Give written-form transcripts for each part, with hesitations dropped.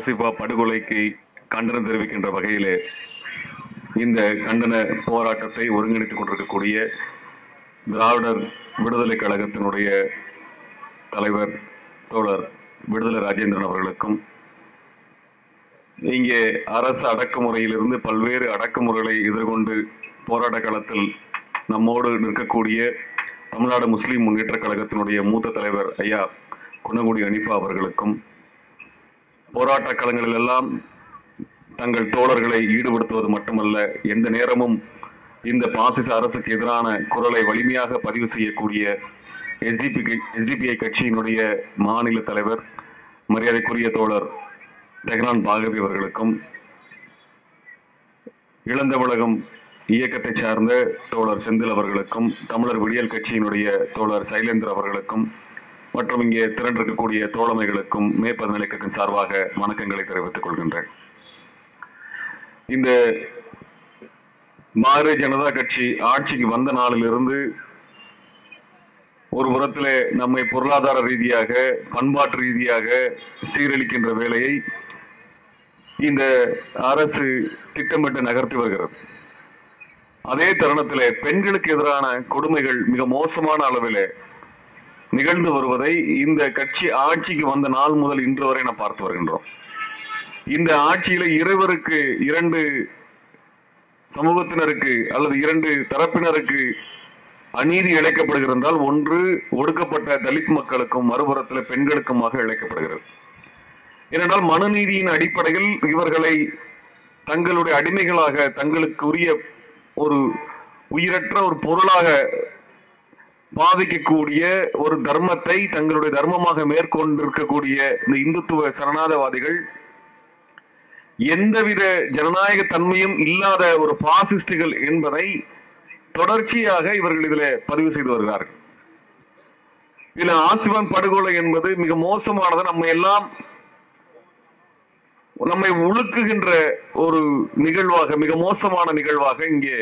ஆசிஃபா படுகொலைக்கு கண்டனம் தெரிவிக்கின்ற வகையிலே இந்த கண்டன போராட்டத்தை ஒருங்கிணைத்துக் கொண்டிருக்கக்கூடிய திராவிடர் விடுதலை கழகத்தினுடைய தலைவர் தோழர் விடுதலை ராஜேந்திரன் அவர்களுக்கும், இங்கே அரசு அடக்குமுறையிலிருந்து பல்வேறு அடக்குமுறைகளை எதிர்கொண்டு போராட்ட களத்தில் நம்மோடு நிற்கக்கூடிய தமிழ்நாடு முஸ்லிம் முன்னேற்ற கழகத்தினுடைய மூத்த தலைவர் ஐயா குன்னங்குடி ஹனீஃபா அவர்களுக்கும், போராட்ட களங்களில் எல்லாம் தங்கள் தோழர்களை ஈடுபடுத்துவது மட்டுமல்ல, எந்த நேரமும் இந்த பாசிச அரசுக்கு எதிரான குரலை வலிமையாக பதிவு செய்யக்கூடிய எஸ்டிபிஐ கட்சியினுடைய மாநில தலைவர் மரியாதைக்குரிய தோழர் தெஹ்ரான் பாகவி அவர்களுக்கும், இளந்தமிழகம் இயக்கத்தை சார்ந்த தோழர் செந்தில் அவர்களுக்கும், தமிழர் விடியல் கட்சியினுடைய தோழர் சைலேந்திர அவர்களுக்கும் மற்றும் இங்கே திரண்டிருக்கக்கூடிய தோழமைகளுக்கும் மேற்பதநிலைக்கத்தின் சார்பாக வணக்கங்களை தெரிவித்துக் கொள்கின்றேன். இந்த பாரதிய ஜனதா கட்சி ஆட்சிக்கு வந்த நாளிலிருந்து ஒரு புறத்திலே நம்மை பொருளாதார ரீதியாக பண்பாட்டு ரீதியாக சீரழிக்கின்ற வேலையை இந்த அரசு திட்டமிட்டு நகர்த்தி வருகிறது. அதே தருணத்திலே பெண்களுக்கு எதிரான கொடுமைகள் மிக மோசமான அளவிலே நிகழ்ந்து வருவதை இந்த கட்சி ஆட்சிக்கு வந்த நாள் முதல் இன்று வரை நாம் பார்த்து வருகின்றோம். இந்த ஆட்சியில இருவருக்கு, இரண்டு சமூகத்தினருக்கு அல்லது இரண்டு தரப்பினருக்கு அநீதி இழைக்கப்படுகிறால், ஒன்று ஒடுக்கப்பட்ட தலித் மக்களுக்கும் மறுபுறத்தில் பெண்களுக்குமாக இழைக்கப்படுகிறது. ஏனென்றால் மனுநீதியின் அடிப்படையில் இவர்களை தங்களுடைய அடிமைகளாக, தங்களுக்கு உரிய ஒரு உயிரற்ற ஒரு பொருளாக பாதிக்கக்கூடிய ஒரு தர்மத்தை தங்களுடைய தர்மமாக மேற்கொண்டிருக்கக்கூடிய இந்த இந்துத்துவ சரணாதவாதிகள் எந்தவித ஜனநாயக தன்மையும் இல்லாத ஒரு பாசிஸ்டுகள் என்பதை தொடர்ச்சியாக இவர்கள் இதில் பதிவு செய்து வருகிறார்கள். இதுல ஆசிஃபான் படுகொலை என்பது மிக மோசமானது, நம்மை உழுக்குகின்ற ஒரு நிகழ்வாக, மிக மோசமான நிகழ்வாக இங்கே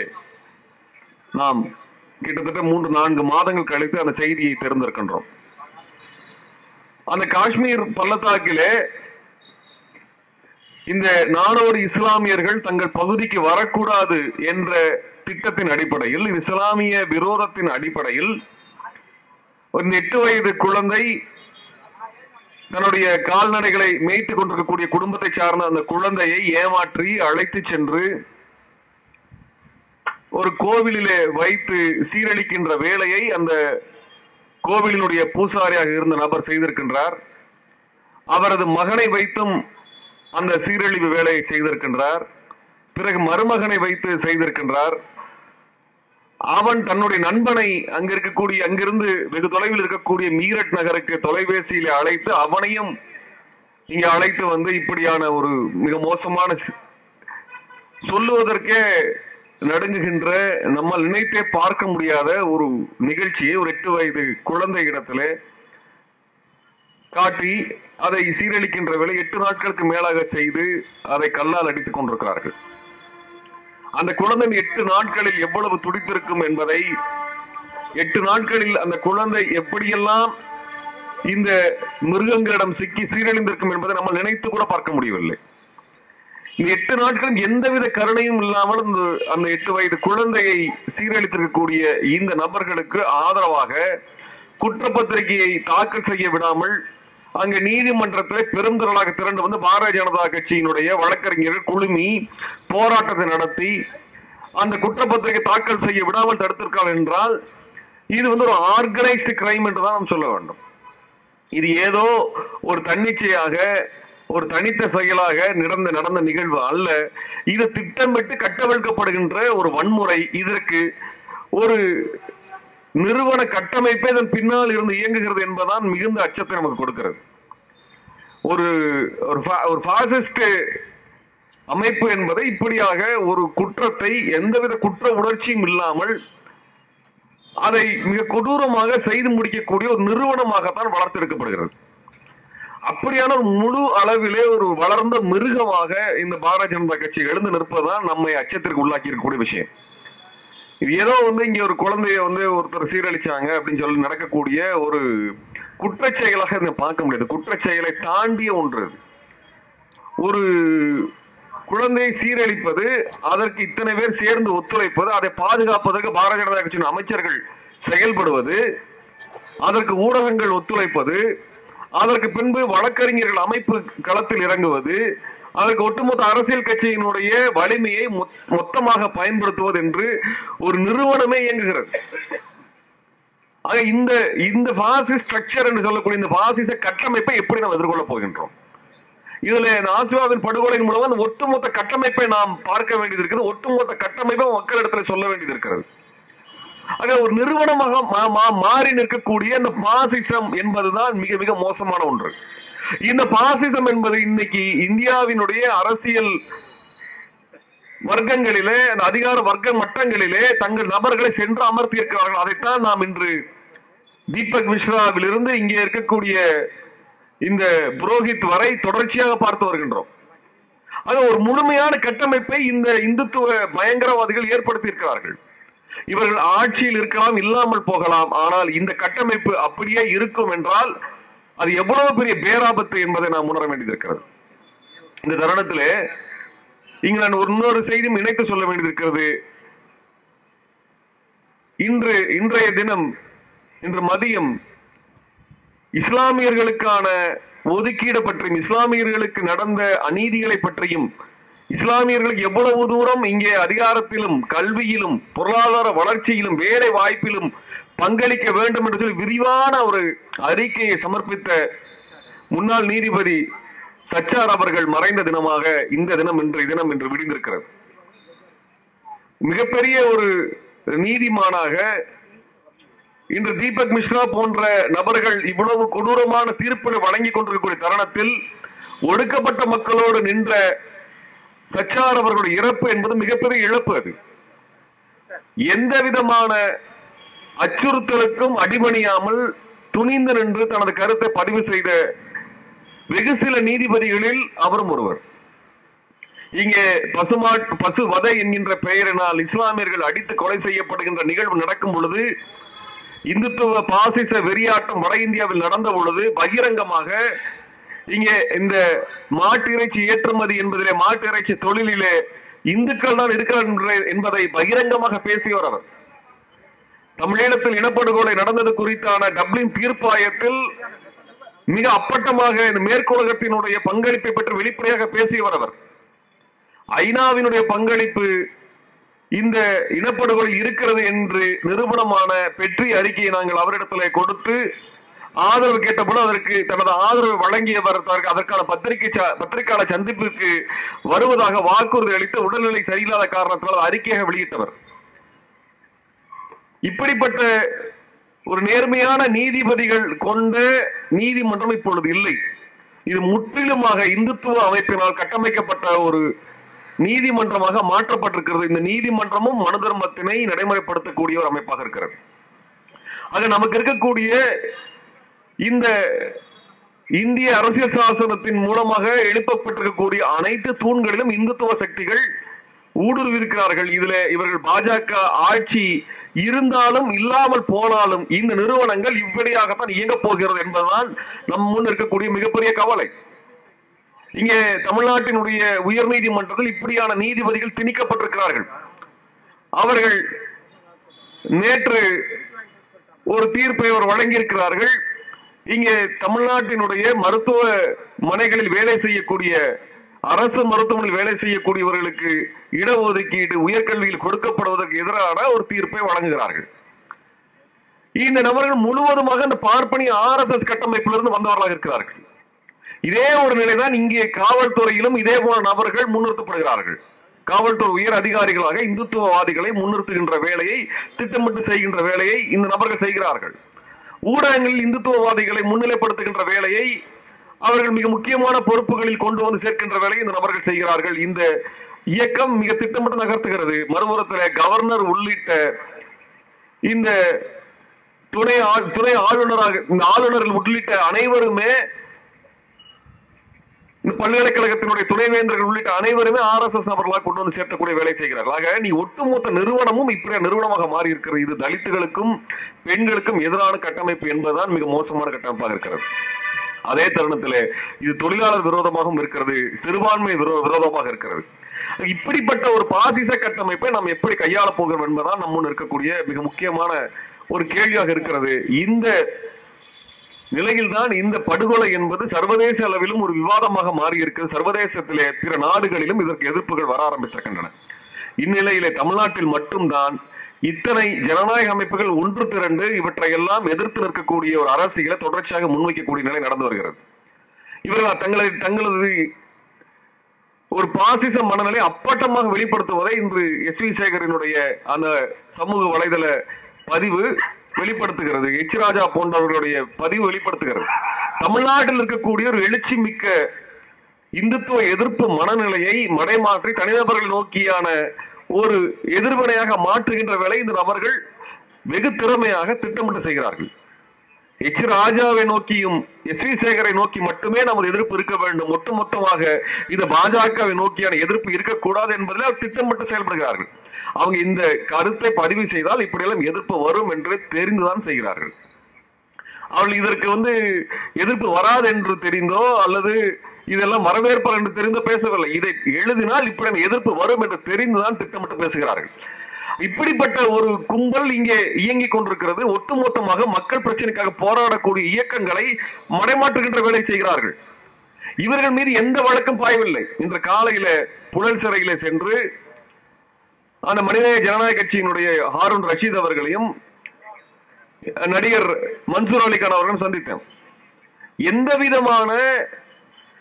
நாம் கிட்டத்தட்ட 3-4 மாதங்கள் கழித்து அந்த செய்தியை தெரிந்திருக்கின்றோம். அந்த காஷ்மீர் பள்ளத்தாக்கிலே இந்த நாடோடி இஸ்லாமியர்கள் தங்கள் பகுதிக்கு வரக்கூடாது என்ற திட்டத்தின் அடிப்படையில், இஸ்லாமிய விரோதத்தின் அடிப்படையில் ஒரு 8 வயது குழந்தை தன்னுடைய கால்நடைகளை மேய்த்துக் கொண்டிருக்கக்கூடிய குடும்பத்தை சார்ந்த அந்த குழந்தையை ஏமாற்றி அழைத்து சென்று ஒரு கோவிலிலே வைத்து சீரழிக்கின்ற வேலையை அந்த கோவிலினுடைய பூசாரியாக இருந்த நபர் செய்திருக்கின்றார். அவரது மகனை வைத்தும் அந்த சீரழிவு வேலையை செய்திருக்கின்றார். பிறகு மருமகனை வைத்து செய்திருக்கின்றார். அவன் தன்னுடைய நண்பனை அங்கிருந்து வெகு தொலைவில் இருக்கக்கூடிய மீரட் நகருக்கு தொலைபேசியில அழைத்து அவனையும் இங்க அழைத்து வந்து இப்படியான ஒரு மிக மோசமான, சொல்லுவதற்கே நடுங்குகின்ற, நம்மால் நினைத்தே பார்க்க முடியாத ஒரு நிகழ்ச்சியை ஒரு 8 வயது குழந்தை இடத்திலே காட்டி அதை சீரழிக்கின்ற வேலை 8 நாட்களுக்கு மேலாக செய்து அதை கல்லால் அடித்துக் கொண்டிருக்கிறார்கள். அந்த குழந்தை 8 நாட்களில் எவ்வளவு துடித்திருக்கும் என்பதை, 8 நாட்களில் அந்த குழந்தை எப்படியெல்லாம் இந்த மிருகங்களிடம் சிக்கி சீரழிந்திருக்கும் என்பதை நம்ம நினைத்து கூட பார்க்க முடியவில்லை. இந்த 8 நாட்களும் எந்தவித கருணையும் இல்லாமல் அந்த 8 வயது குழந்தையை சீரழித்திருக்கக்கூடிய இந்த நபர்களுக்கு ஆதரவாக குற்றப்பத்திரிகையை தாக்கல் செய்ய விடாமல் அங்கு நீதிமன்றத்தில் பெரும் திரளாக திரண்டு வந்து பாரதிய ஜனதா கட்சியினுடைய வழக்கறிஞர்கள் குழுமி போராட்டத்தை நடத்தி அந்த குற்றப்பத்திரிகை தாக்கல் செய்ய விடாமல் தடுத்திருக்காங்க என்றால் இது வந்து ஒரு ஆர்கனைஸ்டு கிரைம் என்றுதான் நாம் சொல்ல வேண்டும். இது ஏதோ ஒரு தன்னிச்சையாக, ஒரு தனித்த செயலாக நடந்த நிகழ்வு அல்ல. இது திட்டமிட்டு கட்டவிழ்க்கப்படுகின்ற ஒரு வன்முறை. இதற்கு ஒரு நிறுவன கட்டமைப்பே இதன் பின்னால் இருந்து இயங்குகிறது என்பதுதான் மிகுந்த அச்சத்தை நமக்கு கொடுக்கிறது. ஒரு பாசிஸ்ட் அமைப்பு என்பதை இப்படியாக ஒரு குற்றத்தை எந்தவித குற்ற உணர்ச்சியும் இல்லாமல் அதை மிக கொடூரமாக செய்து முடிக்கக்கூடிய ஒரு நிறுவனமாகத்தான் வளர்த்தெடுக்கப்படுகிறது. அப்படியான ஒரு முழு அளவிலே ஒரு வளர்ந்த மிருகமாக இந்த பாரதிய ஜனதா கட்சி எழுந்து நிற்பதுதான் நம்மை அச்சத்திற்கு உள்ளாக்கி இருக்கக்கூடிய விஷயம். இது ஏதோ வந்து இங்க ஒரு குழந்தைய வந்து ஒருத்தர் சீரழிச்சாங்க அப்படின்னு சொல்லி நடக்கக்கூடிய ஒரு குற்றச்செயலாக இதை பார்க்க முடியாது. குற்றச்செயலை தாண்டிய ஒன்று. ஒரு குழந்தையை சீரழிப்பது, அதற்கு இத்தனை பேர் சேர்ந்து ஒத்துழைப்பது, அதை பாதுகாப்பதற்கு பாரதிய ஜனதா கட்சியின் அமைச்சர்கள் செயல்படுவது, அதற்கு ஊடகங்கள் ஒத்துழைப்பது, அதற்கு பின்பு வழக்கறிஞர்கள் அமைப்பு களத்தில் இறங்குவது, அதற்கு ஒட்டுமொத்த அரசியல் கட்சியினுடைய வலிமையை மொத்தமாக பயன்படுத்துவது என்று ஒரு நிறுவனமே இயங்குகிறது. ஆக இந்த பாசிச ஸ்ட்ரக்சர் என்று சொல்லக்கூடிய இந்த பாசிச கட்டமைப்பை எப்படி நாம் எதிர்கொள்ள போகின்றோம்? இதுல ஆசியாவின் படுகொலையின் மூலம் அந்த ஒட்டுமொத்த கட்டமைப்பை நாம் பார்க்க வேண்டியது இருக்கிறது. ஒட்டுமொத்த கட்டமைப்பை மக்களிடத்தில் சொல்ல வேண்டியது இருக்கிறது. ஆக ஒரு நிறுவனமாக மாறி நிற்கக்கூடிய இந்த பாசிசம் என்பதுதான் மிக மிக மோசமான ஒன்று. இந்த பாசிசம் என்பது இன்னைக்கு இந்தியாவினுடைய அரசியல் வர்க்கங்களிலே, அதிகார வர்க்க மட்டங்களிலே தங்கள் நபர்களை சென்று அமர்த்தி இருக்கிறார்கள். அதைத்தான் நாம் இன்று தீபக் மிஸ்ராவிலிருந்து இங்கே இருக்கக்கூடிய இந்த புரோஹித் வரை தொடர்ச்சியாக பார்த்து வருகின்றோம். ஆக ஒரு முழுமையான கட்டமைப்பை இந்த இந்துத்துவ பயங்கரவாதிகள் ஏற்படுத்தி இருக்கிறார்கள். இவர்கள் ஆட்சியில் இருக்கலாம், இல்லாமல் போகலாம். ஆனால் இந்த கட்டமைப்பு அப்படியே இருக்கும் என்றால் அது எவ்வளவு பெரிய பேராபத்து என்பதை நாம் உணர வேண்டியிருக்கிறது. இந்த தருணத்திலே இங்கு நான் இன்னொரு செய்தியும் இணைத்து சொல்ல வேண்டியிருக்கிறது. இன்றைய தினம், இன்று மதியம் இஸ்லாமியர்களுக்கான ஒதுக்கீடு பற்றியும், இஸ்லாமியர்களுக்கு நடந்த அநீதிகளை பற்றியும், இஸ்லாமியர்களுக்கு எவ்வளவு தூரம் இங்கே அதிகாரத்திலும் கல்வியிலும் பொருளாதார வளர்ச்சியிலும் வேலை வாய்ப்பிலும் பங்களிக்க வேண்டும் என்று சொல்லி விரிவான ஒரு அறிக்கையை சமர்ப்பித்த முன்னாள் நீதிபதி சச்சார் அவர்கள் மறைந்த தினமாக இந்த தினம் என்று விடிந்திருக்கிறது. மிகப்பெரிய ஒரு நீதிமானாக இன்று தீபக் மிஸ்ரா போன்ற நபர்கள் இவ்வளவு கொடூரமான தீர்ப்புகளை வழங்கி கொண்டிருக்கக்கூடிய தருணத்தில் ஒடுக்கப்பட்ட மக்களோடு நின்ற சச்சார் அவர்களுடைய இறப்பு என்பது மிகப்பெரிய இழப்பு. அது எந்த விதமான அச்சுறுத்தலுக்கும் அடிபணியாமல் துணிந்து நின்று தனது கருத்தை பதிவு செய்த வெகு சில நீதிபதிகளில் அவரும் ஒருவர். இங்கே பசு வதை என்கின்ற பெயரினால் இஸ்லாமியர்கள் அடித்து கொலை செய்யப்படுகின்ற நிகழ்வு நடக்கும் பொழுது, இந்துத்துவ பாசிச வெறியாட்டம் வட இந்தியாவில் நடந்த பொழுது பகிரங்கமாக இங்கே இந்த மாட்டு இறைச்சி ஏற்றுமதி என்பதிலே, மாட்டு இறைச்சி தொழிலிலே இந்துக்கள் தான் இருக்கிறார் என்பதை பகிரங்கமாக பேசியவர் அவர். தமிழீழத்தில் இனப்படுகொலை நடந்தது குறித்தான டப்ளின் தீர்ப்பாயத்தில் மிக அப்பட்டமாக இந்த மேற்குலகத்தினுடைய பங்களிப்பை பற்றி வெளிப்படையாக பேசியவர் அவர். ஐநாவினுடைய பங்களிப்பு இந்த இனப்படுகொலை இருக்கிறது என்று நிரூபணமான பெற்றி அறிக்கையை நாங்கள் அவரிடத்திலே கொடுத்து ஆதரவு கேட்டபோது அதற்கு தனது ஆதரவு வழங்கியவர் அதற்கான பத்திரிகையாளர் சந்திப்பிற்கு வருவதாக வாக்குறுதி அளித்து உடல்நிலை சரியில்லாத காரணத்தினால் அறிக்கையாக வெளியிட்டவர். இப்படிப்பட்ட ஒரு நேர்மையான நீதிபதிகள் கொண்ட நீதிமன்றம் இப்பொழுது இல்லை. இது முற்றிலுமாக இந்துத்துவ அமைப்பினால் கட்டமைக்கப்பட்ட ஒரு நீதிமன்றமாக மாற்றப்பட்டிருக்கிறது. இந்த நீதிமன்றமும் மனு தர்மத்தினை நடைமுறைப்படுத்தக்கூடிய ஒரு அமைப்பாக இருக்கிறது. ஆக நமக்கு இருக்கக்கூடிய இந்த இந்திய அரசியல் சாசனத்தின் மூலமாக எழுப்பப்பட்டிருக்கக்கூடிய அனைத்து தூண்களிலும் இந்துத்துவ சக்திகள் ஊடுருவி இருக்கிறார்கள். இதுல இவர்கள் பாஜக ஆட்சி இருந்தாலும் இல்லாமல் போனாலும் இந்த நிறுவனங்கள் இப்படியாகத்தான் இயங்க போகிறது என்பதுதான் நம் முன் இருக்கக்கூடிய மிகப்பெரிய கவலை. இங்கே தமிழ்நாட்டினுடைய உயர் நீதிமன்றத்தில் இப்படியான நீதிபதிகள் திணிக்கப்பட்டிருக்கிறார்கள். அவர்கள் நேற்று ஒரு தீர்ப்பை அவர் வழங்கியிருக்கிறார்கள். இங்கே தமிழ்நாட்டினுடைய மருத்துவ மனைகளில் வேலை செய்யக்கூடிய, அரசு மருத்துவமனையில் வேலை செய்யக்கூடியவர்களுக்கு இடஒதுக்கீடு உயர்கல்வியில் கொடுக்கப்படுவதற்கு எதிரான ஒரு தீர்ப்பை வழங்குகிறார்கள். இந்த நபர்கள் முழுவதுமாக இந்த பார்ப்பனிய RSS கட்டமைப்பிலிருந்து வந்தவர்களாக இருக்கிறார்கள். இதே ஒரு நிலைதான் இங்கே காவல்துறையிலும் இதே போல நபர்கள் முன்னிறுத்தப்படுகிறார்கள். காவல்துறை உயர் அதிகாரிகளாக இந்துத்துவவாதிகளை முன்னிறுத்துகின்ற வேலையை, திட்டமிட்டு செய்கின்ற வேலையை இந்த நபர்கள் செய்கிறார்கள். ஊடகங்களில் இந்துத்துவவாதிகளை முன்னிலைப்படுத்துகின்ற வேலையை, அவர்கள் மிக முக்கியமான பொறுப்புகளில் கொண்டு வந்து சேர்க்கின்ற வேலையை இந்த நபர்கள் செய்கிறார்கள். இந்த இயக்கம் மிக திட்டமிட்டு நகர்த்துகிறது. மறுபுறத்தில் கவர்னர் உள்ளிட்ட இந்த துணை ஆளுநராக, இந்த ஆளுநர்கள் உள்ளிட்ட அனைவருமே, இந்த பல்கலைக்கழகத்தினுடைய துணைவேந்தர்கள் உள்ளிட்ட அனைவருமே RSS நபர்களாக கொண்டு வந்து சேர்க்கக்கூடிய வேலை செய்கிறார்கள். ஆக நீ ஒட்டுமொத்த நிறுவனமும் இப்படிய நிறுவனமாக மாறி இருக்கிறது. இது தலித்துகளுக்கும் பெண்களுக்கும் எதிரான கட்டமைப்பு என்பதுதான் மிக மோசமான கட்டமைப்பாக இருக்கிறது. அதே தருணத்திலே இது தொழிலாளர் விரோதமாகவும் இருக்கிறது, சிறுபான்மை விரோதமாக இருக்கிறது. இப்படிப்பட்ட ஒரு பாசிச கட்டமைப்பை நாம் எப்படி கையாள போகிறோம் என்பதுதான் நம்ம இருக்கக்கூடிய மிக முக்கியமான ஒரு கேள்வியாக இருக்கிறது. இந்த நிலையில்தான் இந்த படுகொலை என்பது சர்வதேச அளவிலும் ஒரு விவாதமாக மாறி இருக்கிறது. சர்வதேசத்திலே பிற நாடுகளிலும் இதற்கு எதிர்ப்புகள் வர ஆரம்பித்திருக்கின்றன. இந்நிலையிலே தமிழ்நாட்டில் மட்டும்தான் இத்தனை ஜனநாயக அமைப்புகள் ஒன்று திரண்டு இவற்றையெல்லாம் எதிர்த்து நிற்கக்கூடிய ஒரு அரசியலை தொடர்ச்சியாக முன்வைக்கக்கூடிய நிலை நடந்து வருகிறது. இவர்கள் தங்களது ஒரு பாசிச மனநிலை அப்பட்டமாக வெளிப்படுத்துவதை இன்று எஸ் வி சேகரினுடைய அந்த சமூக வலைதள பதிவு வெளிப்படுத்துகிறது. எச் ராஜா போன்றவர்களுடைய பதிவு வெளிப்படுத்துகிறது. தமிழ்நாட்டில் இருக்கக்கூடிய ஒரு எழுச்சி மிக்க இந்துத்துவ எதிர்ப்பு மனநிலையை மடைமாற்றி தனிநபர்கள் நோக்கியான ஒரு எதிர்வினையாக மாற்றுகின்ற வேலை இந்த நபர்கள் வெகு திறமையாக திட்டமிட்டு செய்கிறார்கள். எச் ராஜாவை நோக்கியும் எஸ் வி சேகரை நோக்கி மட்டுமே நமது எதிர்ப்பு இருக்க வேண்டும், ஒட்டுமொத்தமாக இந்த பாஜகவை நோக்கியான எதிர்ப்பு இருக்கக்கூடாது என்பதில் அவர் திட்டமிட்டு செயல்படுகிறார்கள். அவங்க இந்த கருத்தை பதிவு செய்தால் இப்படியெல்லாம் எதிர்ப்பு வரும் என்று தெரிந்துதான் செய்கிறார்கள். அவர்கள் இதற்கு எதிர்ப்பு வராது என்று தெரிந்தோ அல்லது இதெல்லாம் வரவேற்பார் என்று தெரிந்தோ பேசவில்லை. இதை எழுதினால் இப்படி எதிர்ப்பு வரும் என்று தெரிந்துதான் திட்டமிட்டு பேசுகிறார்கள். இப்படிப்பட்ட ஒரு கும்பல் இங்கே இயங்கிக் கொண்டிருக்கிறது. ஒட்டுமொத்தமாக மக்கள் பிரச்சனைக்காக போராடக்கூடிய இயக்கங்களை மடைமாற்றுகின்ற வேலை செய்கிறார்கள். இவர்கள் மீது எந்த வழக்கும் பாயவில்லை. இன்று காலையில புழல் சிறையில சென்று அந்த மனிதநேய ஜனநாயக கட்சியினுடைய ஹாரூன் ரஷீத் அவர்களையும் நடிகர் மன்சூர் அலிகான் அவர்களும் சந்தித்தேன். எந்த விதமான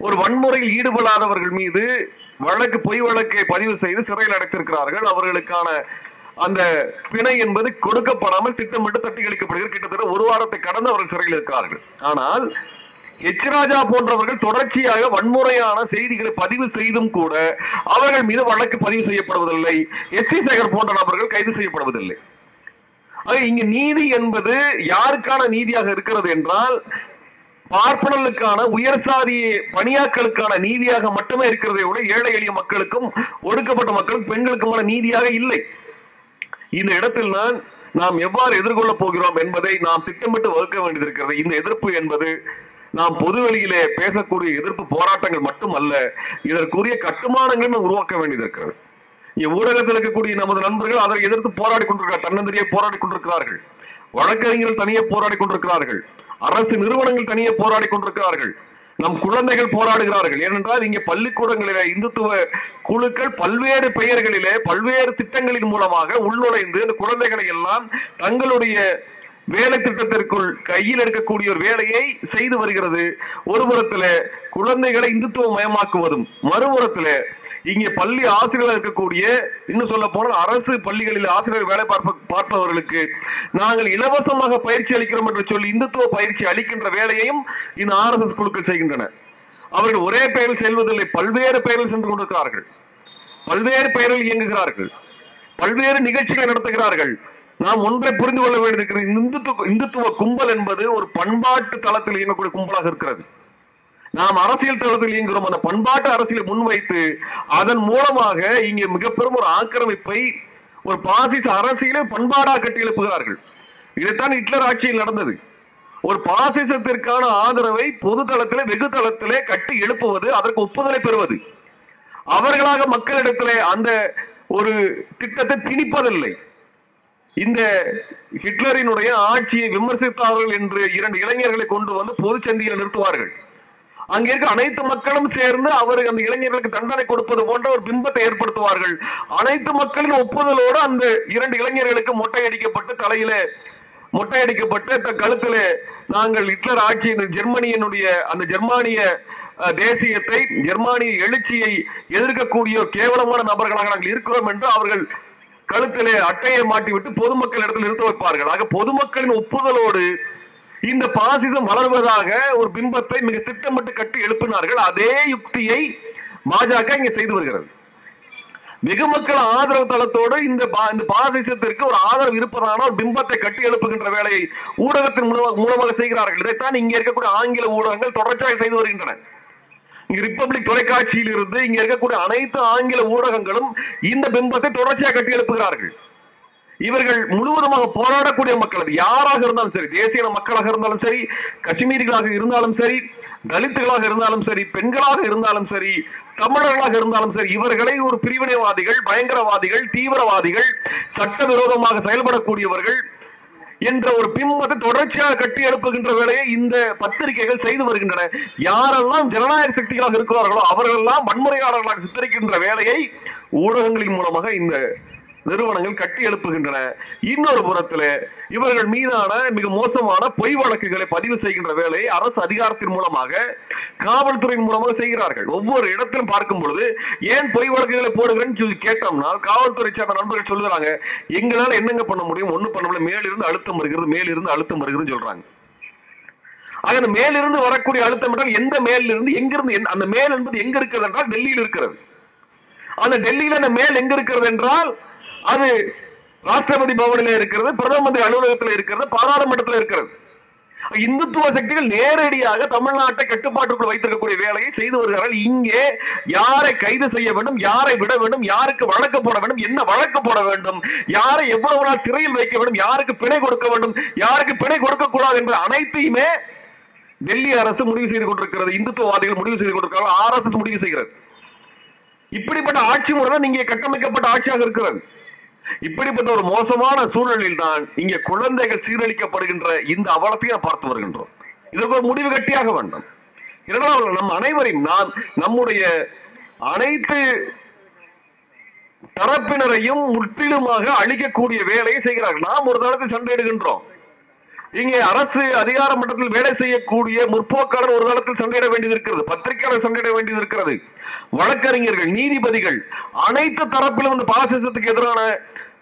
ஒரு வன்முறையில் ஈடுபடாதவர்கள் மீது பொய் வழக்கை பதிவு செய்து சிறையில் அடைத்திருக்கிறார்கள். அவர்களுக்கான அந்த பிணை என்பது கொடுக்கப்படாமல் திட்டமிட்டு தட்டி கழிக்கப்படுகிறது. கிட்டத்தட்ட ஒரு வாரத்தை கடந்து அவர்கள் சிறையில் இருக்கிறார்கள். ஆனால் எச் ராஜா போன்றவர்கள் தொடர்ச்சியாக வன்முறையான செய்திகளை பதிவு செய்தும் கூட அவர்கள் மீது வழக்கு பதிவு செய்யப்படுவதில்லை. எஸ் வி சேகர் போன்ற நபர்கள் கைது செய்யப்படுவதில்லை. இங்கு நீதி என்பது யாருக்கான நீதியாக இருக்கிறது என்றால் பார்ப்பனர்களுக்கான உயர் சாதிய பணியாக்களுக்கான நீதியாக மட்டுமே இருக்கிறதை விட ஏழை எளிய மக்களுக்கும் ஒடுக்கப்பட்ட மக்களுக்கும் பெண்களுக்குமான நீதியாக இல்லை. இந்த இடத்தில் நாம் எவ்வாறு எதிர்கொள்ளப் போகிறோம் என்பதை நாம் திட்டமிட்டு வகுக்க வேண்டியிருக்கிறது. இந்த எதிர்ப்பு என்பது நாம் பொதுவெளியிலே பேசக்கூடிய எதிர்ப்பு போராட்டங்கள் மட்டுமல்ல, இதற்குரிய கட்டுமானங்களும் உருவாக்க வேண்டியிருக்கிறது. ஊடகத்தில் இருக்கக்கூடிய நமது நண்பர்கள் அதை எதிர்த்து போராடி கொண்டிருக்கிறார்கள், தன்னந்தனியே போராடி கொண்டிருக்கிறார்கள். வழக்கறிஞர்கள் தனியே போராடி கொண்டிருக்கிறார்கள். அரசு நிறுவனங்கள் தனியே போராடி கொண்டிருக்கிறார்கள். நம் குழந்தைகள் போராடுகிறார்கள். ஏனென்றால் இங்கே பள்ளிக்கூடங்களிலே இந்துத்துவ குழுக்கள் பல்வேறு பெயர்களிலே பல்வேறு திட்டங்களின் மூலமாக உள்நுழைந்து அந்த குழந்தைகளை எல்லாம் தங்களுடைய வேலை திட்டத்திற்குள் கையில் எடுக்கக்கூடிய ஒரு வேலையை செய்து வருகிறது. ஒரு புறத்துல குழந்தைகளை இந்துத்துவ மயமாக்குவதும், மறுபுறத்துல இங்கே பள்ளி ஆசிரியர்கள் இருக்கக்கூடிய, இன்னும் சொல்ல போனால் அரசு பள்ளிகளில் ஆசிரியர் வேலை பார்ப்பவர்களுக்கு நாங்கள் இலவசமாக பயிற்சி அளிக்கிறோம் என்று சொல்லி இந்துத்துவ பயிற்சி அளிக்கின்ற வேலையையும் இந்த RSS குழுக்கள் செய்கின்றன. அவர்கள் ஒரே பெயரில் செல்வதில்லை, பல்வேறு பெயரில் சென்று கொண்டிருக்கிறார்கள், பல்வேறு பெயரில் இயங்குகிறார்கள், பல்வேறு நிகழ்ச்சிகளை நடத்துகிறார்கள். நாம் ஒன்றை புரிந்து கொள்ள வேண்டியிருக்கிறது. இந்துத்துவ கும்பல் என்பது ஒரு பண்பாட்டு தளத்தில் இயங்கக்கூடிய கும்பலாக இருக்கிறது. நாம் அரசியல் தளத்தில் இயங்குகிறோம். அந்த பண்பாட்டு அரசியலை முன்வைத்து அதன் மூலமாக இங்கே மிக பெரும் ஒரு ஆக்கிரமிப்பை, ஒரு பாசிச அரசியலை பண்பாடாக கட்டி எழுப்புகிறார்கள். இதைத்தான் ஹிட்லர் ஆட்சியில் நடந்தது. ஒரு பாசிசத்திற்கான ஆதரவை பொது தளத்திலே வெகு தளத்திலே கட்டி எழுப்புவது, அதற்கு ஒப்புதலை பெறுவது. அவர்களாக மக்களிடத்திலே அந்த ஒரு திட்டத்தை திணிப்பதில்லை. இந்த ஹிட்லரினுடைய ஆட்சியை விமர்சித்தார்கள் என்று 2 இளைஞர்களை கொண்டு வந்து பொதுச்சந்தியில் நிறுத்துவார்கள். அங்கே இருக்க அனைத்து மக்களும் சேர்ந்து அவர் அந்த இளைஞர்களுக்கு தண்டனை கொடுப்பது போன்ற ஒரு பிம்பத்தை ஏற்படுத்துவார்கள். அனைத்து மக்களின் ஒப்புதலோடு அந்த 2 இளைஞர்களுக்கு மொட்டையடிக்கப்பட்டு தலையில மொட்டையடிக்கப்பட்டு கழுத்திலே நாங்கள் ஹிட்லர் ஆட்சி ஜெர்மனியினுடைய அந்த ஜெர்மானிய தேசியத்தை, ஜெர்மானிய எழுச்சியை எதிர்க்கக்கூடிய கேவலமான நபர்களாக நாங்கள் இருக்கிறோம் என்று அவர்கள் கழுத்திலே அட்டையை மாட்டிவிட்டு பொதுமக்கள் இடத்தில் நிறுத்த வைப்பார்கள். ஆக பொதுமக்களின் ஒப்புதலோடு இந்த பாசிசம் வளர்வதாக ஒரு பிம்பத்தை மிக திட்டமிட்டு கட்டி எழுப்பினார்கள். அதே யுக்தியை பாஜக இங்கே செய்து வருகிறது. வெகு மக்கள் ஆதரவு தளத்தோடு இந்த பாசிசத்திற்கு ஒரு ஆதரவு இருப்பதான ஒரு பிம்பத்தை கட்டி எழுப்புகின்ற வேலையை ஊடகத்தின் மூலமாக செய்கிறார்கள். இதைத்தான் இங்கே இருக்கக்கூடிய ஆங்கில ஊடகங்கள் தொடர்ச்சியாக செய்து வருகின்றன. இங்க ரிப்பப்ளிக் தொலைக்காட்சியில் இருந்து இங்க இருக்கக்கூடிய அனைத்து ஆங்கில ஊடகங்களும் இந்த பிம்பத்தை தொடர்ச்சியாக கட்டி எழுப்புகிறார்கள். இவர்கள் முழுவதுமாக போராடக்கூடிய மக்கள், அது யாராக இருந்தாலும் சரி, தேசிய மக்களாக இருந்தாலும் சரி, காஷ்மீரிகளாக இருந்தாலும் சரி, தலித்துகளாக இருந்தாலும் சரி, பெண்களாக இருந்தாலும் சரி, தமிழர்களாக இருந்தாலும் சரி, இவர்களை ஒரு பிரிவினைவாதிகள், பயங்கரவாதிகள், தீவிரவாதிகள், சட்டவிரோதமாக செயல்படக்கூடியவர்கள் என்ற ஒரு பிம்பத்தை தொடர்ச்சியாக கட்டி எழுப்புகின்ற வேலையை இந்த பத்திரிகைகள் செய்து வருகின்றன. யாரெல்லாம் ஜனநாயக சக்திகளாக இருக்கிறார்களோ அவர்களெல்லாம் வன்முறையாளர்களாக சித்தரிக்கின்ற வேலையை ஊடகங்களின் மூலமாக இந்த நிறுவனங்கள் கட்டி எழுப்புகின்றன. இன்னொரு புறத்தில் இவர்கள் மீதான மிக மோசமான பொய் வழக்குகளை பதிவு செய்கின்ற வேலையை அரசு அதிகாரத்தின் மூலமாக, காவல்துறையின் மூலமாக செய்கிறார்கள். ஒவ்வொரு இடத்திலும் பார்க்கும் பொழுது ஏன் பொய் வழக்குகளை போடுகிறேன்னு சொல்லி கேட்டோம்னா, காவல்துறை சார்ந்த நண்பர்கள் சொல்லுறாங்க, எங்களால் என்னங்க பண்ண முடியும், ஒன்னும் பண்ண முடியல, மேலிருந்து அழுத்தம் வருகிறது, மேலிருந்து அழுத்தம் வருகிறதுன்னு சொல்றாங்க. அந்த மேலிருந்து வரக்கூடிய அழுத்தம் என்றால் எந்த மேலிருந்து, எங்கிருந்து, அந்த மேல் என்பது எங்க இருக்கிறது என்றால் டெல்லியில் இருக்கிறது. அந்த டெல்லியில அந்த மேல் எங்க இருக்கிறது என்றால் அது ராஷ்டிரபதி பவனில் இருக்கிறது, பிரதம மந்திரி அலுவலகத்தில் இருக்கிறது, பாராளுமன்றத்தில் இருக்கிறது. இந்துத்துவ சக்திகள் நேரடியாக தமிழ்நாட்டை கட்டுப்பாட்டுக்குள் வைத்திருக்கக்கூடிய வேலையை செய்து வருகிறார்கள். இங்கே யாரை கைது செய்ய வேண்டும், யாரை விட வேண்டும், யாருக்கு வழக்கு போட வேண்டும், என்ன வழக்கு போட வேண்டும், யாரை எவ்வளவு நாள் சிறையில் வைக்க வேண்டும், யாருக்கு பிணை கொடுக்க வேண்டும், யாருக்கு பிணை கொடுக்க கூடாது என்ற அனைத்தையுமே டெல்லி அரசு முடிவு செய்து கொண்டிருக்கிறது. இந்துத்துவவாதிகள் முடிவு செய்து கொண்டிருக்கிறார்கள், RSS முடிவு செய்கிறது. இப்படிப்பட்ட ஆட்சி முறை தான் இங்கே கட்டமைக்கப்பட்ட ஆட்சியாக இருக்கிறது. இப்படிப்பட்ட ஒரு மோசமான சூழலில் தான் இங்கே குழந்தைகள் சீரழிக்கப்படுகின்ற இந்த அவலத்தை பார்த்து வருகின்றோம். இதற்கு ஒரு முடிவு கட்டியாக வேண்டும். இரண்டாவது, நம் அனைவரையும், நம்முடைய அனைத்து தரப்பினரையும் முற்றிலுமாக அழிக்கக்கூடிய வேலையை செய்கிறார்கள். நாம் ஒரு தளத்தில் சண்டையிடுகின்றோம். இங்கே அரசு அதிகார மட்டத்தில் வேலை செய்யக்கூடிய முற்போக்காளர் ஒரு தளத்தில் சண்டையிட வேண்டியது இருக்கிறது, பத்திரிகையாளர் சண்டையிட வேண்டியது இருக்கிறது, வழக்கறிஞர்கள், நீதிபதிகள், அனைத்து தரப்பிலும் இந்த பாசிசத்துக்கு எதிரான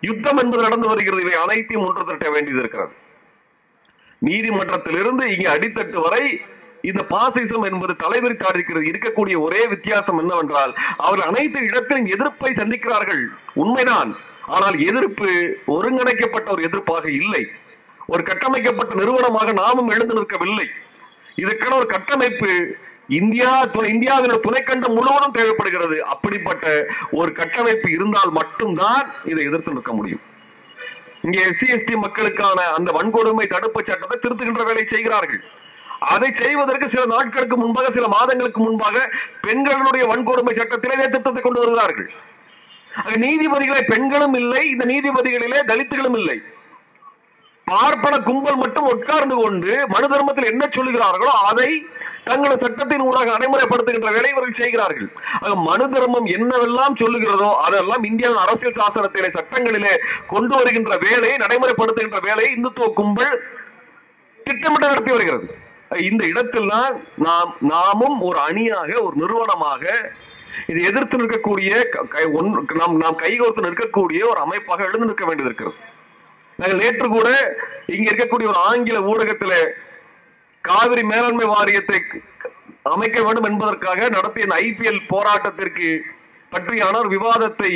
யுத்தம் என்பது நடந்து வருகிறது. இவை அனைத்தையும் ஒன்று திரட்ட வேண்டியது இருக்கிறது. நீதிமன்றத்திலிருந்து இங்கே அடித்தட்டு வரை இந்த பாசிசம் என்பது தலைவிரித்தாடிருக்கிறது. இருக்கக்கூடிய ஒரே வித்தியாசம் என்னவென்றால், அவர்கள் அனைத்து இடத்திலும் எதிர்ப்பை சந்திக்கிறார்கள், உண்மைதான். ஆனால் எதிர்ப்பு ஒருங்கிணைக்கப்பட்ட ஒரு எதிர்ப்பாக இல்லை, ஒரு கட்டமைக்கப்பட்ட நிறுவனமாக நாமும் எழுந்து நிற்கவில்லை. இதற்கான ஒரு கட்டமைப்பு இந்தியாவின் துணைக்கண்டம் முழுவதும் தேவைப்படுகிறது. அப்படிப்பட்ட ஒரு கட்டமைப்பு இருந்தால் மட்டும்தான் இதை எதிர்த்து நிற்க முடியும். இங்கே SC/ST மக்களுக்கான அந்த வன்கொடுமை தடுப்பு சட்டத்தை திருத்துகின்ற வேலை செய்கிறார்கள். அதை செய்வதற்கு சில நாட்களுக்கு முன்பாக, சில மாதங்களுக்கு முன்பாக பெண்களுடைய வன்கொடுமை சட்டத்திலே திருத்தத்தை கொண்டு வருகிறார்கள். நீதிபதிகளை பெண்களும் இல்லை, இந்த நீதிபதிகளிலே தலித்துகளும் இல்லை. பார்ப்பன கும்பல் மட்டும் உட்கார்ந்து கொண்டு மனு தர்மத்தில் என்ன சொல்லுகிறார்களோ அதை தங்களது சட்டத்தின் ஊடாக நடைமுறைப்படுத்துகின்ற வேலை இவர்கள் செய்கிறார்கள். மனு தர்மம் என்னவெல்லாம் சொல்லுகிறதோ அதெல்லாம் இந்தியாவின் அரசியல் சாசனத்திலே, சட்டங்களிலே கொண்டு வருகின்ற வேலையை, நடைமுறைப்படுத்துகின்ற வேலையை இந்துத்துவ கும்பல் திட்டமிட்டு நடத்தி வருகிறது. இந்த இடத்தில் தான் நாமும் ஒரு அணியாக, ஒரு நிறுவனமாக இதை எதிர்த்து நிற்கக்கூடிய, நாம் கைகோர்த்து நிற்கக்கூடிய ஒரு அமைப்பாக எழுந்து நிற்க வேண்டியது இருக்கிறது. நாங்கள் நேற்று கூட இங்க இருக்கக்கூடிய ஒரு ஆங்கில ஊடகத்தில் காவிரி மேலாண்மை வாரியத்தை அமைக்க வேண்டும் என்பதற்காக நடத்திய IPL போராட்டத்திற்கு பற்றியான ஒரு விவாதத்தை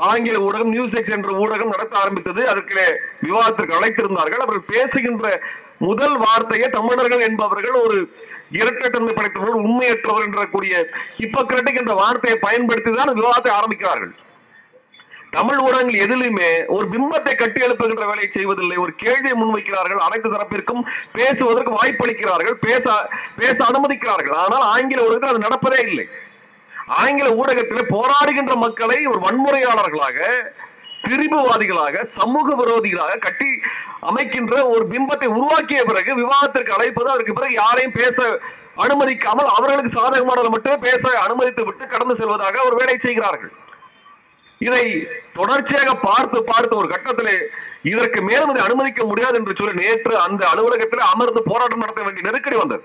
ஆங்கில ஊடகம் நியூஸ்6 என்ற ஊடகம் நடத்த ஆரம்பித்தது. அதற்கு விவாதத்திற்கு அழைத்திருந்தார்கள். அவர்கள் பேசுகின்ற முதல் வார்த்தையை தமிழர்கள் என்பவர்கள் ஒரு இரட்டைத்தன்மை படைத்தவர்கள், உண்மையற்றவர் என்ற கூடிய ஹிப்போக்ரட்டிக் என்ற வார்த்தையை பயன்படுத்தி தான் விவாதத்தை ஆரம்பிக்கிறார்கள். தமிழ் ஊடகங்கள் எதிலுமே ஒரு பிம்பத்தை கட்டி எழுப்புகின்ற வேலையை செய்வதில்லை. ஒரு கேள்வியை முன்வைக்கிறார்கள், அனைத்து தரப்பிற்கும் பேசுவதற்கு வாய்ப்பளிக்கிறார்கள், பேச அனுமதிக்கிறார்கள். ஆனால் ஆங்கில ஊடகத்தில் அது நடப்பதே இல்லை. ஆங்கில ஊடகத்தில் போராடுகின்ற மக்களை ஒரு வன்முறையாளர்களாக, திரிபுவாதிகளாக, சமூக விரோதிகளாக கட்டி அமைக்கின்ற ஒரு பிம்பத்தை உருவாக்கிய பிறகு விவாதத்திற்கு அழைப்பது, அதற்கு பிறகு யாரையும் பேச அனுமதிக்காமல் அவர்களுக்கு சாதகமானதை மட்டுமே பேச அனுமதித்து விட்டு கடந்து செல்வதாக ஒரு வேலை செய்கிறார்கள். இதை தொடர்ச்சியாக பார்த்து ஒரு கட்டத்திலே இதற்கு மேலும் இதை அனுமதிக்க முடியாது என்று சொல்லி நேற்று அந்த அலுவலகத்தில் அமர்ந்து போராட்டம் நடத்த வேண்டிய நெருக்கடி வந்தது.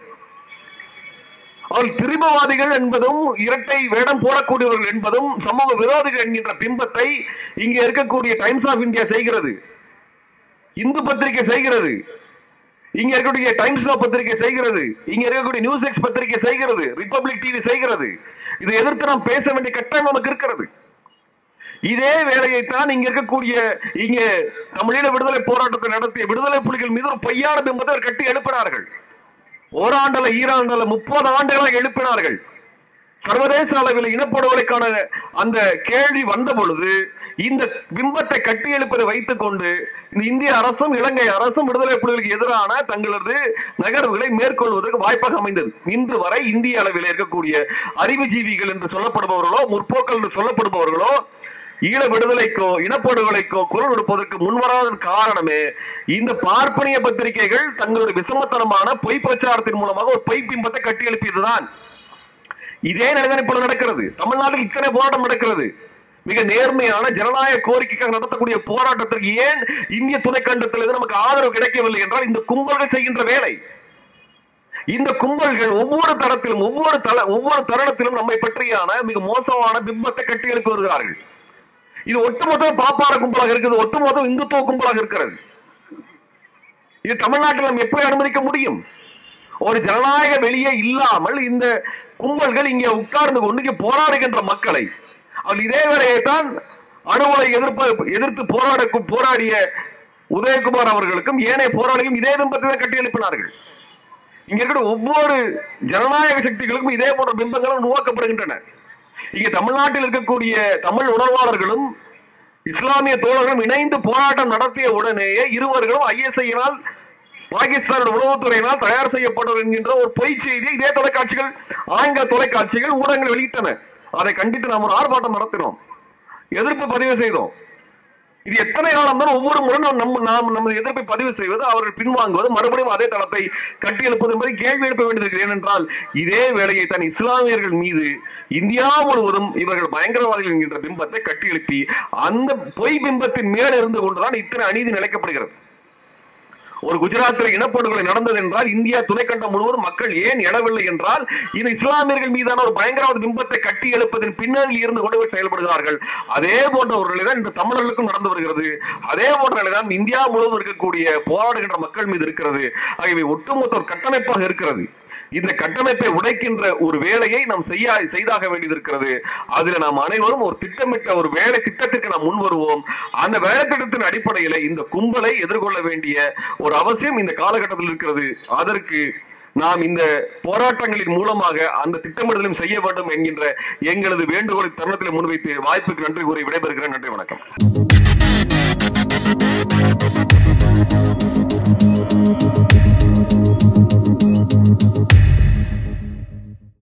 அவர்கள் திரிபுவாதிகள் என்பதும், இரட்டை வேடம் போடக்கூடியவர்கள் என்பதும், சமூக விரோதிகள் என்கின்ற பிம்பத்தை இங்கே இருக்கக்கூடிய டைம்ஸ் ஆஃப் இந்தியா செய்கிறது, இந்து பத்திரிகை செய்கிறது, இங்க இருக்கக்கூடிய டைம்ஸ் ஆஃப் பத்திரிகை செய்கிறது, இங்க இருக்கக்கூடிய நியூஸ்6 பத்திரிகை செய்கிறது, ரிபப்ளிக் டிவி செய்கிறது. இதை எதிர்த்து நாம் பேச வேண்டிய கட்டாயம் நமக்கு இருக்கிறது. இதே வேலையைத்தான் இங்க இருக்கக்கூடிய, இங்க தமிழீழ விடுதலை போராட்டத்தை நடத்திய விடுதலை புலிகள் மீது ஒரு பொய்யான பிம்பத்தை கட்டி எழுப்பினார்கள். ஓராண்டல, ஈராண்டல, 30 ஆண்டுகளாக எழுப்பினார்கள். சர்வதேச அளவில் இனப்படுகொலைக்கான அந்த கேள்வி வந்த பொழுது இந்த பிம்பத்தை கட்டி எழுப்பதை வைத்துக் கொண்டு இந்த இந்திய அரசும் இலங்கை அரசும் விடுதலை புலிகளுக்கு எதிரான தங்களது நகர்வுகளை மேற்கொள்வதற்கு வாய்ப்பாக அமைந்தது. இன்று வரை இந்திய அளவில் இருக்கக்கூடிய அறிவுஜீவிகள் என்று சொல்லப்படுபவர்களோ, முற்போக்கள் என்று சொல்லப்படுபவர்களோ, ஈழ விடுதலைக்கோ இனப்படுகொலைக்கோ குரல் கொடுப்பதற்கு முன்வராத காரணமே இந்த பார்ப்பனிய பத்திரிகைகள் தங்களுடைய விசமத்தனமான பொய் பிரச்சாரத்தின் மூலமாக ஒரு பொய் பிம்பத்தை கட்டி எழுப்பியதுதான். இதே நிலைதான் இப்பொழுது நடக்கிறது. தமிழ்நாட்டில் இத்தனை போராட்டம் நடக்கிறது. மிக நேர்மையான ஜனநாயக கோரிக்கைக்காக நடத்தக்கூடிய போராட்டத்திற்கு ஏன் இந்திய துணைக்கண்டத்தில் நமக்கு ஆதரவு கிடைக்கவில்லை என்றால் இந்த கும்பல்கள் செய்கின்ற வேலை. இந்த கும்பல்கள் ஒவ்வொரு தரத்திலும் ஒவ்வொரு தருணத்திலும் நம்மை பற்றியான மிக மோசமான பிம்பத்தை கட்டி எழுப்பி வருகிறார்கள். இது ஒட்டுமொத்த பாப்பார கும்பலாக இருக்குது, ஒட்டுமொத்த இந்துத்துவ கும்பலாக இருக்கிறது. இது தமிழ்நாட்டில் நாம் எப்படி அனுமதிக்க முடியும்? ஒரு ஜனநாயக வெளியே இல்லாமல் இந்த கும்பல்கள் இங்கே உட்கார்ந்து கொண்டு இங்கே போராடுகின்ற மக்களை, அவள் இதே வேளையைத்தான் அணுகுலை எதிர்த்து போராடிய உதயகுமார் அவர்களுக்கும் ஏனைய போராளிகளும் இதே பிம்பத்தை கட்டி எழுப்பினார்கள். இங்க இருக்கிற ஒவ்வொரு ஜனநாயக சக்திகளுக்கும் இதே போன்ற பிம்பங்களும் உருவாக்கப்படுகின்றன. இங்க தமிழ்நாட்டில் இருக்கக்கூடிய தமிழ் உணர்வாளர்களும் இஸ்லாமிய தோழர்களும் இணைந்து போராட்டம் நடத்திய உடனேயே இருவர்களும் ISI-யினால் பாகிஸ்தான் உளவுத்துறையினால் தயார் செய்யப்படும் என்கின்ற ஒரு பொய் செய்தியை இதே தொலைக்காட்சிகள், ஆங்கில தொலைக்காட்சிகள், ஊடகங்கள் வெளியிட்டன. அதை கண்டித்து நாம் ஒரு ஆர்ப்பாட்டம் நடத்தினோம், எதிர்ப்பு பதிவு செய்தோம். இது எத்தனை காலம் தான் ஒவ்வொரு முறை நமது எதிர்ப்பை பதிவு செய்வது, அவர்கள் பின்வாங்குவது, மறுபடியும் அதே தளத்தை கட்டியெழுப்பது என்பதை கேள்வி எழுப்ப வேண்டியது. ஏனென்றால் இதே வேளையை தான் இஸ்லாமியர்கள் மீது இந்தியா முழுவதும் இவர்கள் பயங்கரவாதிகள் என்கின்ற பிம்பத்தை கட்டியெழுப்பி அந்த பொய் பிம்பத்தின் மேல் இருந்து கொண்டுதான் இத்தனை அநீதி நிலைக்கப்படுகிறது. ஒரு குஜராத்தில் இனப்படுகொலை நடந்தது என்றால் இந்தியா துணைக்கண்டம் முழுவதும் மக்கள் ஏன் எழவில்லை என்றால் இது இஸ்லாமியர்கள் மீதான ஒரு பயங்கரவாத பிம்பத்தை கட்டி எழுப்பதன் பின்னணியில் இருந்து கொண்டு செயல்படுகிறார்கள். அதே போன்ற ஒரு நிலைதான் இந்த தமிழர்களுக்கும் நடந்து வருகிறது. அதே போன்ற நிலைதான் இந்தியா முழுவதும் இருக்கக்கூடிய போராடுகின்ற மக்கள் மீது இருக்கிறது. ஆகியவை ஒட்டுமொத்த ஒரு கட்டமைப்பாக இருக்கிறது. இந்த கட்டமைப்பை உடைக்கின்ற ஒரு வேலையை நாம் செய்தாக வேண்டியது இருக்கிறது. அதுல நாம் அனைவரும் ஒரு திட்டமிட்ட ஒரு வேலை திட்டத்திற்கு நாம் முன் வருவோம். அந்த வேலை திட்டத்தின் அடிப்படையில் இந்த கும்பலை எதிர்கொள்ள வேண்டிய ஒரு அவசியம் இந்த காலகட்டத்தில் இருக்கிறது. அதற்கு நாம் இந்த போராட்டங்களின் மூலமாக அந்த திட்டமிடலையும் செய்ய வேண்டும் என்கின்ற எங்களது வேண்டுகோளை தருணத்தில் முன்வைத்து வாய்ப்புக்கு நன்றி கூறி விடைபெறுகிறேன். நன்றி, வணக்கம்.